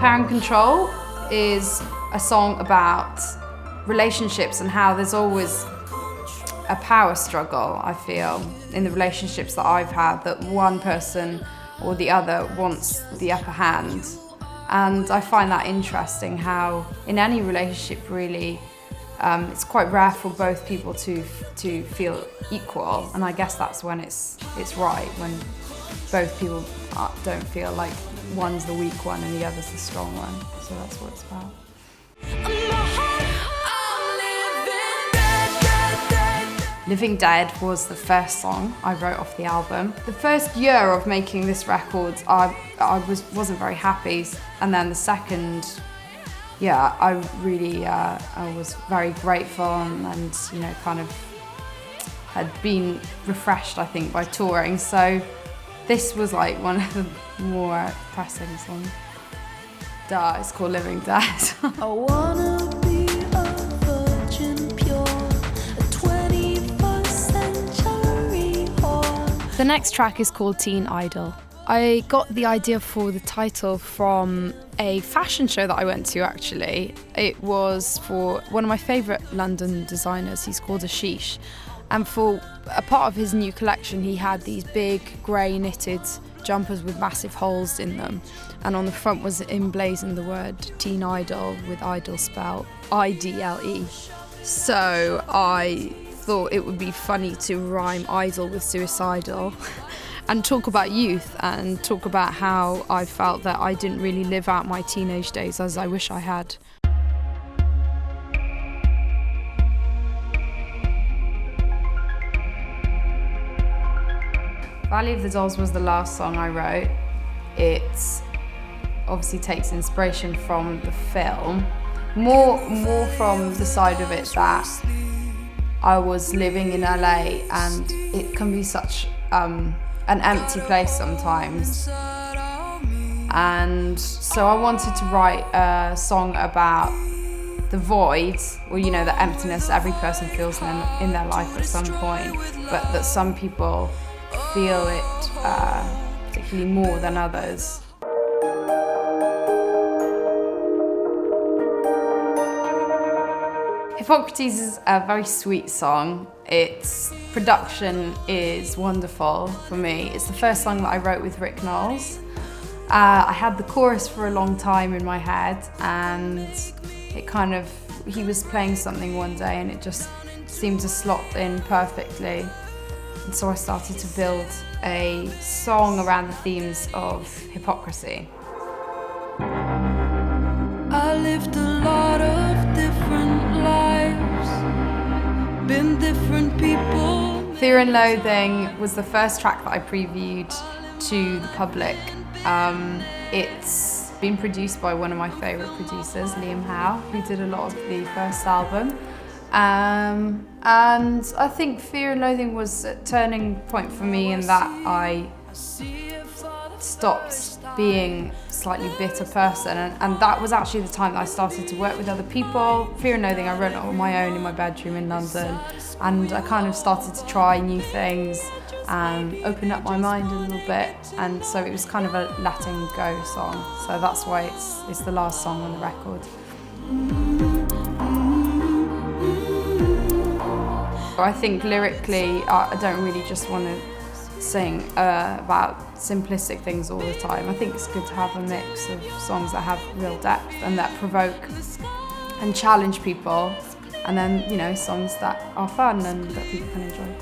Parent Control is a song about relationships and how there's always a power struggle, I feel, in the relationships that I've had, that one person or the other wants the upper hand. And I find that interesting, how in any relationship really, it's quite rare for both people to feel equal, and I guess that's when it's right, when both people don't feel like one's the weak one and the other's the strong one. So that's what it's about. Living Dead was the first song I wrote off the album. The first year of making this record, I wasn't very happy, and then the second year, I really I was very grateful and you know, kind of had been refreshed, I think, by touring. So this was like one of the more pressing songs. Duh, it's called Living Dead. I wanna be a virgin pure, a 21st century whore. The next track is called Teen Idol. I got the idea for the title from a fashion show that I went to, actually. It was for one of my favourite London designers. He's called Ashish. And for a part of his new collection, he had these big grey knitted jumpers with massive holes in them. And on the front was emblazoned the word Teen Idol, with idol spelled I-D-L-E. So I thought it would be funny to rhyme idol with suicidal and talk about youth and talk about how I felt that I didn't really live out my teenage days as I wish I had. Valley of the Dolls was the last song I wrote. It obviously takes inspiration from the film, more from the side of it that I was living in LA and it can be such an empty place sometimes. And so I wanted to write a song about the void, or you know, the emptiness every person feels in their life at some point, but that some people feel it particularly more than others. Hippocrates is a very sweet song. Its production is wonderful for me. It's the first song that I wrote with Rick Knowles. I had the chorus for a long time in my head, and it kind of, he was playing something one day and it just seemed to slot in perfectly. And so I started to build a song around the themes of hypocrisy. I lived a lot of different lives, been different people. Fear and Loathing was the first track that I previewed to the public. It's been produced by one of my favourite producers, Liam Howe, who did a lot of the first album. And I think Fear and Loathing was a turning point for me in that I stopped being a slightly bitter person, and that was actually the time that I started to work with other people. Fear and Loathing I wrote on my own in my bedroom in London, and I kind of started to try new things and open up my mind a little bit, and so it was kind of a letting go song. So that's why it's the last song on the record. I think lyrically, I don't really just want to sing about simplistic things all the time. I think it's good to have a mix of songs that have real depth and that provoke and challenge people, and then, you know, songs that are fun and that people can enjoy.